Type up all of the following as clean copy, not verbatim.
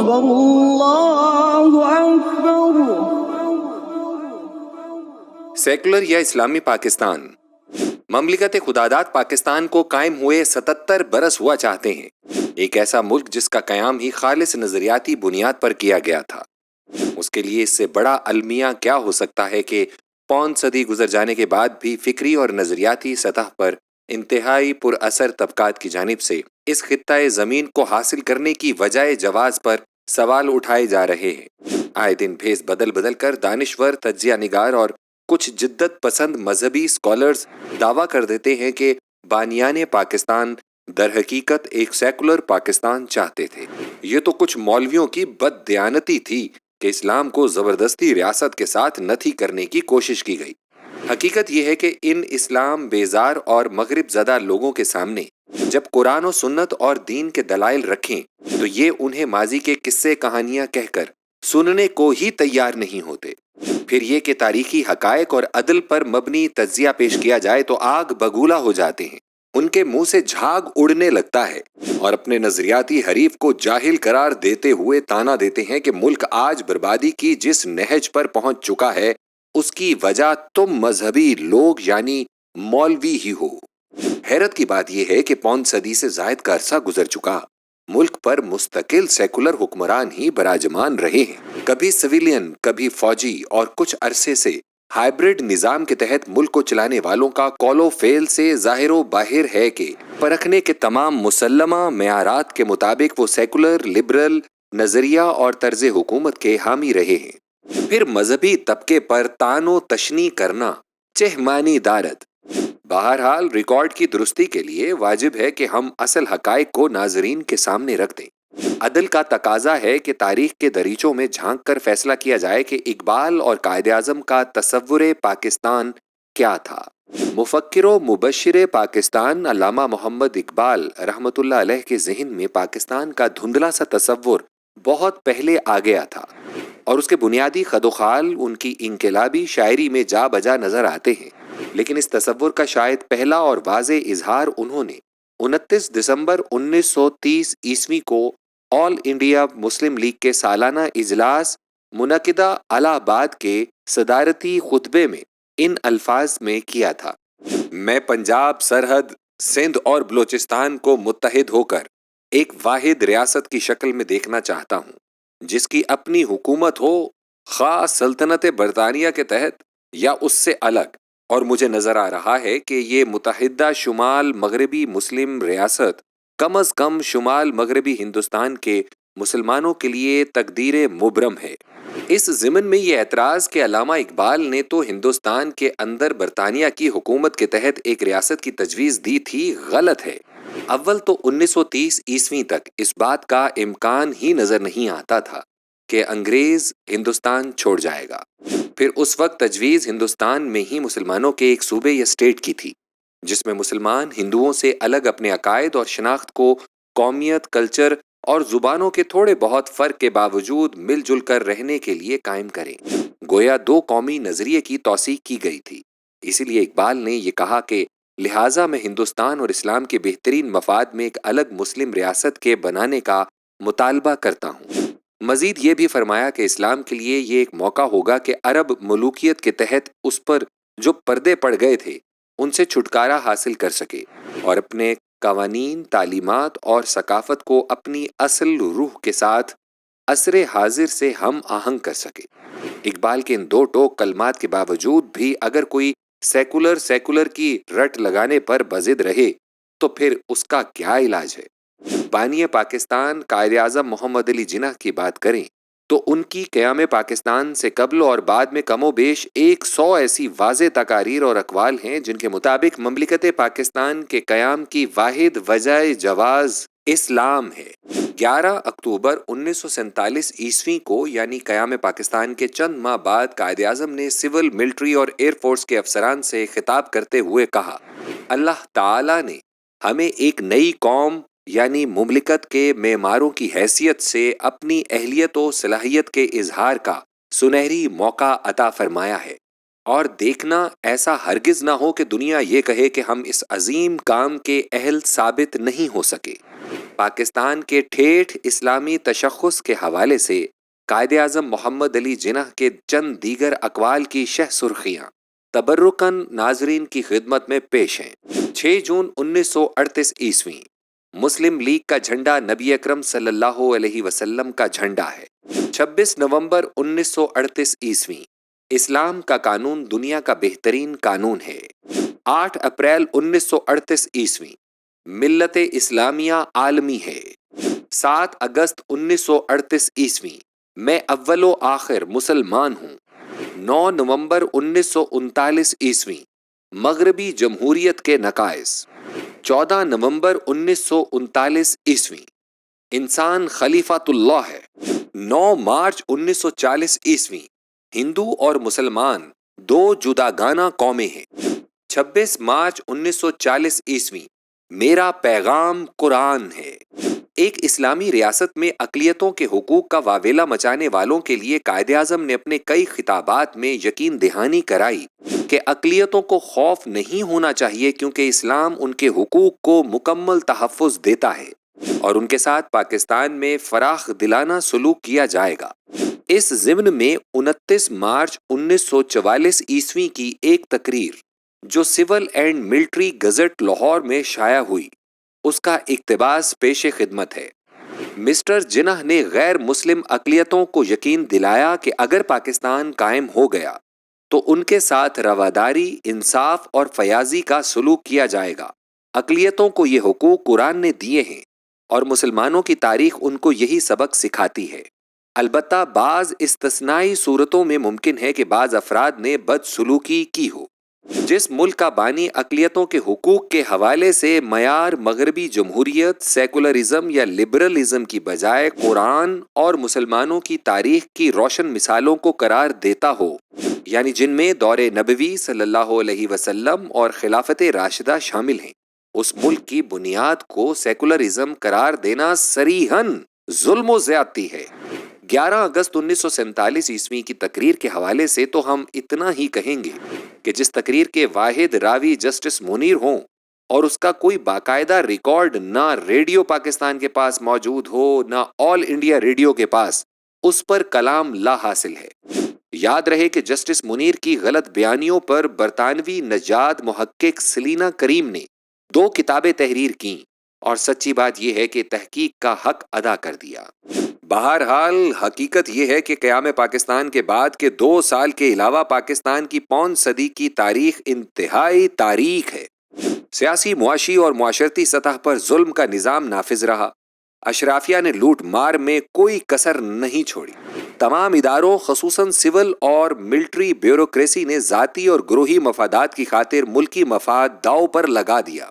اللہ اکبر۔ Secular یا اسلامی پاکستان مملکت خداداد پاکستان کو قائم ہوئے 77 برس ہوا چاہتے ہیں، ایک ایسا ملک جس کا قیام ہی خالص نظریاتی بنیاد پر کیا گیا تھا۔ اس کے لیے اس سے بڑا المیہ کیا ہو سکتا ہے کہ پون صدی گزر جانے کے بعد بھی فکری اور نظریاتی سطح پر انتہائی پر اثر طبقات کی جانب سے اس خطۂ زمین کو حاصل کرنے کی وجہ جواز پر سوال اٹھائے جا رہے ہیں۔ آئے دن بھیس بدل بدل کر دانشور، تجزیہ نگار اور کچھ جدت پسند مذہبی اسکالرز دعویٰ کر دیتے ہیں کہ بانیان پاکستان در حقیقت ایک سیکولر پاکستان چاہتے تھے۔ یہ تو کچھ مولویوں کی بد دیانتی تھی کہ اسلام کو زبردستی ریاست کے ساتھ نتھی کرنے کی کوشش کی گئی۔ حقیقت یہ ہے کہ ان اسلام بیزار اور مغرب زدہ لوگوں کے سامنے جب قرآن و سنت اور دین کے دلائل رکھیں تو یہ انہیں ماضی کے قصے کہانیاں کہہ کر سننے کو ہی تیار نہیں ہوتے۔ پھر یہ کہ تاریخی حقائق اور عدل پر مبنی تجزیہ پیش کیا جائے تو آگ بگولا ہو جاتے ہیں، ان کے منہ سے جھاگ اڑنے لگتا ہے اور اپنے نظریاتی حریف کو جاہل قرار دیتے ہوئے تانا دیتے ہیں کہ ملک آج بربادی کی جس نہج پر پہنچ چکا ہے اس کی وجہ تم مذہبی لوگ یعنی مولوی ہی ہو۔ حیرت کی بات یہ ہے کہ پون صدی سے زائد کا عرصہ گزر چکا، ملک پر مستقل سیکولر حکمران ہی براجمان رہے ہیں، کبھی سویلین، کبھی فوجی، اور کچھ عرصے سے ہائیبرڈ نظام کے تحت ملک کو چلانے والوں کا قول و فعل سے ظاہر و باہر ہے کہ پرکھنے کے تمام مسلمہ معیارات کے مطابق وہ سیکولر، لبرل نظریہ اور طرز حکومت کے حامی رہے ہیں۔ پھر مذہبی طبقے پر طعن و تشنیع کرنا چہمانی دارد۔ بہرحال ریکارڈ کی درستی کے لیے واجب ہے کہ ہم اصل حقائق کو ناظرین کے سامنے رکھ دیں۔ عدل کا تقاضا ہے کہ تاریخ کے دریچوں میں جھانک کر فیصلہ کیا جائے کہ اقبال اور قائد اعظم کا تصور پاکستان کیا تھا۔ مفکر و مبشر پاکستان علامہ محمد اقبال رحمۃ اللہ علیہ کے ذہن میں پاکستان کا دھندلا سا تصور بہت پہلے آ گیا تھا اور اس کے بنیادی خد و خال ان کی انقلابی شاعری میں جا بجا نظر آتے ہیں، لیکن اس تصور کا شاید پہلا اور واضح اظہار انہوں نے 29 دسمبر 1930 عیسوی کو آل انڈیا مسلم لیگ کے سالانہ اجلاس منعقدہ الہ آباد کے صدارتی خطبے میں ان الفاظ میں کیا تھا: میں پنجاب، سرحد، سندھ اور بلوچستان کو متحد ہو کر ایک واحد ریاست کی شکل میں دیکھنا چاہتا ہوں، جس کی اپنی حکومت ہو، خواہ سلطنت برطانیہ کے تحت یا اس سے الگ، اور مجھے نظر آ رہا ہے کہ یہ متحدہ شمال مغربی مسلم ریاست کم از کم شمال مغربی ہندوستان کے مسلمانوں کے لیے تقدیر مبرم ہے۔ اس ضمن میں یہ اعتراض کہ علامہ اقبال نے تو ہندوستان کے اندر برطانیہ کی حکومت کے تحت ایک ریاست کی تجویز دی تھی، غلط ہے۔ اول تو 1930 عیسوی تک اس بات کا امکان ہی نظر نہیں آتا تھا کہ انگریز ہندوستان چھوڑ جائے گا۔ پھر اس وقت تجویز ہندوستان میں ہی مسلمانوں کے ایک صوبے یا اسٹیٹ کی تھی، جس میں مسلمان ہندوؤں سے الگ اپنے عقائد اور شناخت کو قومیت، کلچر اور زبانوں کے تھوڑے بہت فرق کے باوجود مل جل کر رہنے کے لیے قائم کریں۔ گویا دو قومی نظریے کی توثیق کی گئی تھی۔ اسی لیے اقبال نے یہ کہا کہ لہٰذا میں ہندوستان اور اسلام کے بہترین مفاد میں ایک الگ مسلم ریاست کے بنانے کا مطالبہ کرتا ہوں۔ مزید یہ بھی فرمایا کہ اسلام کے لیے یہ ایک موقع ہوگا کہ عرب ملوکیت کے تحت اس پر جو پردے پڑ گئے تھے ان سے چھٹکارا حاصل کر سکے اور اپنے قوانین، تعلیمات اور ثقافت کو اپنی اصل روح کے ساتھ عصر حاضر سے ہم آہنگ کر سکے۔ اقبال کے ان دو ٹوک کلمات کے باوجود بھی اگر کوئی سیکولر کی رٹ لگانے پر بضد رہے تو پھر اس کا کیا علاج ہے؟ بانی پاکستان قائد اعظم محمد علی جناح کی بات کریں تو ان کی قیام پاکستان سے قبل اور بعد میں کم و بیش 100 ایسی واضح تقاریر اور اقوال ہیں جن کے مطابق مملکت پاکستان کے قیام کی واحد وجہ جواز اسلام ہے۔ 11 اکتوبر 1947 عیسوی کو یعنی قیام پاکستان کے چند ماہ بعد قائد اعظم نے سول، ملٹری اور ایئر فورس کے افسران سے خطاب کرتے ہوئے کہا: اللہ تعالیٰ نے ہمیں ایک نئی قوم یعنی مملکت کے معماروں کی حیثیت سے اپنی اہلیت و صلاحیت کے اظہار کا سنہری موقع عطا فرمایا ہے، اور دیکھنا ایسا ہرگز نہ ہو کہ دنیا یہ کہے کہ ہم اس عظیم کام کے اہل ثابت نہیں ہو سکے۔ پاکستان کے ٹھیٹھ اسلامی تشخص کے حوالے سے قائد اعظم محمد علی جناح کے چند دیگر اقوال کی شہ سرخیاں تبرکاً ناظرین کی خدمت میں پیش ہیں۔ 6 جون 1938 عیسوی مسلم لیگ کا جھنڈا نبی اکرم صلی اللہ علیہ وسلم کا جھنڈا ہے۔ 26 نومبر 1938 عیسوی اسلام کا قانون دنیا کا بہترین قانون ہے۔ 8 اپریل 1938 عیسوی ملت اسلامیہ عالمی ہے۔ 7 اگست 1938 عیسوی میں اول و آخر مسلمان ہوں۔ 9 نومبر 1939 عیسوی مغربی جمہوریت کے نقائص۔ 14 نومبر 1939 عیسوی انسان خلیفۃ اللہ ہے۔ 9 مارچ 1940 عیسوی ہندو اور مسلمان 2 جداگانہ قومیں ہیں۔ 26 مارچ 1940 عیسوی میرا پیغام قرآن ہے۔ ایک اسلامی ریاست میں اقلیتوں کے حقوق کا واویلا مچانے والوں کے لیے قائد اعظم نے اپنے کئی خطابات میں یقین دہانی کرائی کہ اقلیتوں کو خوف نہیں ہونا چاہیے کیونکہ اسلام ان کے حقوق کو مکمل تحفظ دیتا ہے اور ان کے ساتھ پاکستان میں فراخ دلانہ سلوک کیا جائے گا۔ اس ضمن میں 29 مارچ 1944 عیسوی کی ایک تقریر جو civil and military gazette Lahore میں شائع ہوئی اس کا اقتباس پیش خدمت ہے۔ مسٹر جناح نے غیر مسلم اقلیتوں کو یقین دلایا کہ اگر پاکستان قائم ہو گیا تو ان کے ساتھ رواداری، انصاف اور فیاضی کا سلوک کیا جائے گا۔ اقلیتوں کو یہ حقوق قرآن نے دیے ہیں اور مسلمانوں کی تاریخ ان کو یہی سبق سکھاتی ہے۔ البتہ بعض استثنائی صورتوں میں ممکن ہے کہ بعض افراد نے بدسلوکی کی ہو۔ جس ملک کا بانی اقلیتوں کے حقوق کے حوالے سے معیار مغربی جمہوریت، سیکولرزم یا لبرلزم کی بجائے قرآن اور مسلمانوں کی تاریخ کی روشن مثالوں کو قرار دیتا ہو، یعنی جن میں دور نبوی صلی اللہ علیہ وسلم اور خلافت راشدہ شامل ہیں، اس ملک کی بنیاد کو سیکولرزم قرار دینا صریحاً ظلم و زیادتی ہے۔ 11 اگست 1947 عیسوی کی تقریر کے حوالے سے تو ہم اتنا ہی کہیں گے کہ جس تقریر کے واحد راوی جسٹس منیر ہوں اور اس کا کوئی باقاعدہ ریکارڈ نہ ریڈیو پاکستان کے پاس موجود ہو نہ آل انڈیا ریڈیو کے پاس، اس پر کلام لا حاصل ہے۔ یاد رہے کہ جسٹس منیر کی غلط بیانیوں پر برطانوی نژاد محقق سلینا کریم نے 2 کتابیں تحریر کیں اور سچی بات یہ ہے کہ تحقیق کا حق ادا کر دیا۔ بہرحال حقیقت یہ ہے کہ قیام پاکستان کے بعد کے 2 سال کے علاوہ پاکستان کی 5 صدی کی تاریخ انتہائی تاریک ہے۔ سیاسی، معاشی اور معاشرتی سطح پر ظلم کا نظام نافذ رہا۔ اشرافیہ نے لوٹ مار میں کوئی کسر نہیں چھوڑی۔ تمام اداروں خصوصاً سول اور ملٹری بیوروکریسی نے ذاتی اور گروہی مفادات کی خاطر ملکی مفاد داؤ پر لگا دیا۔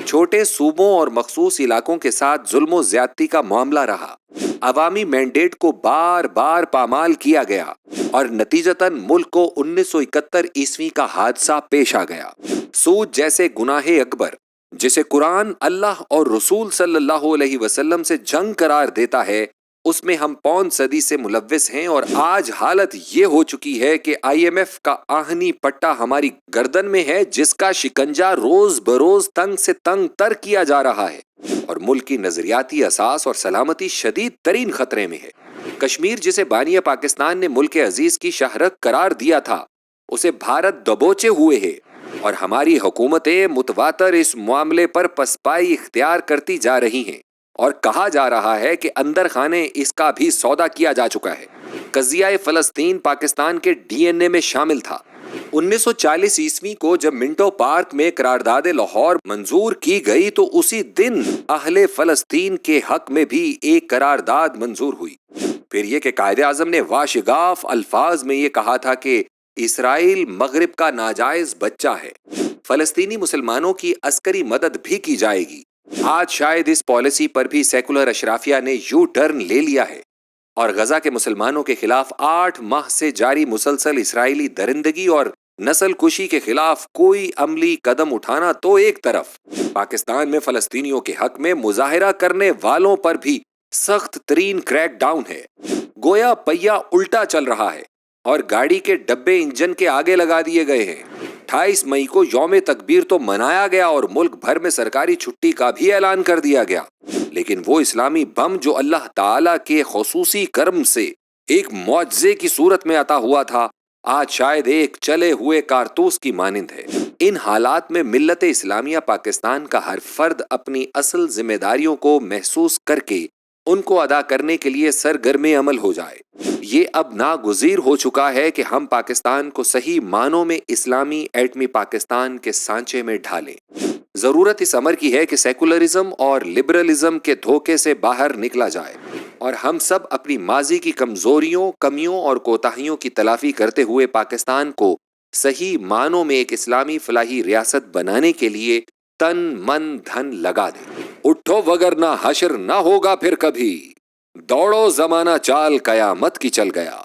چھوٹے صوبوں اور مخصوص علاقوں کے ساتھ ظلم و زیادتی کا معاملہ رہا۔ عوامی مینڈیٹ کو بار بار پامال کیا گیا اور نتیجتاً ملک کو 1971 عیسوی کا حادثہ پیش آ گیا۔ سود جیسے گناہ اکبر جسے قرآن اللہ اور رسول صلی اللہ علیہ وسلم سے جنگ قرار دیتا ہے، اس میں ہم 5 صدی سے ملوث ہیں اور آج حالت یہ ہو چکی ہے کہ IMF کا آہنی پٹا ہماری گردن میں ہے جس کا شکنجہ روز بروز تنگ سے تنگ تر کیا جا رہا ہے اور ملک کی نظریاتی اساس اور سلامتی شدید ترین خطرے میں ہے۔ کشمیر جسے بانی پاکستان نے ملک عزیز کی شہرک قرار دیا تھا، اسے بھارت دبوچے ہوئے ہے اور ہماری حکومتیں متواتر اس معاملے پر پسپائی اختیار کرتی جا رہی ہیں اور کہا جا رہا ہے کہ اندر خانے اس کا بھی سودا کیا جا چکا ہے۔ قضیہ فلسطین پاکستان کے DNA میں شامل تھا۔ 1940 عیسوی کو جب منٹو پارک میں قرارداد لاہور منظور کی گئی تو اسی دن اہل فلسطین کے حق میں بھی ایک قرارداد منظور ہوئی۔ پھر یہ کہ قائد اعظم نے واشگاف الفاظ میں یہ کہا تھا کہ اسرائیل مغرب کا ناجائز بچہ ہے، فلسطینی مسلمانوں کی عسکری مدد بھی کی جائے گی۔ آج شاید اس پالیسی پر بھی سیکولر اشرافیہ نے یو ٹرن لے لیا ہے اور غزہ کے مسلمانوں کے خلاف 8 ماہ سے جاری مسلسل اسرائیلی درندگی اور نسل کشی کے خلاف کوئی عملی قدم اٹھانا تو ایک طرف، پاکستان میں فلسطینیوں کے حق میں مظاہرہ کرنے والوں پر بھی سخت ترین کریک ڈاؤن ہے۔ گویا پہیا الٹا چل رہا ہے اور گاڑی کے ڈبے انجن کے آگے لگا دیے گئے ہیں۔ 28 مئی کو یوم تکبیر تو منایا گیا اور ملک بھر میں سرکاری چھٹی کا بھی اعلان کر دیا گیا، لیکن وہ اسلامی بم جو اللہ تعالیٰ کے خصوصی کرم سے ایک معجزے کی صورت میں عطا ہوا تھا، آج شاید ایک چلے ہوئے کارتوس کی مانند ہے۔ ان حالات میں ملت اسلامیہ پاکستان کا ہر فرد اپنی اصل ذمہ داریوں کو محسوس کر کے ان کو ادا کرنے کے لیے سرگرم عمل ہو جائے۔ یہ اب ناگزیر ہو چکا ہے کہ ہم پاکستان کو صحیح معنوں میں اسلامی ایٹمی پاکستان کے سانچے میں ڈھالیں۔ ضرورت اس امر کی ہے کہ سیکولرزم اور لبرلزم کے دھوکے سے باہر نکلا جائے اور ہم سب اپنی ماضی کی کمزوریوں، کمیوں اور کوتاہیوں کی تلافی کرتے ہوئے پاکستان کو صحیح معنوں میں ایک اسلامی فلاحی ریاست بنانے کے لیے تن من دھن لگا دیں۔ اٹھو وگرنہ حشر نہ ہوگا پھر کبھی، دوڑو زمانہ چال قیامت کی چل گیا۔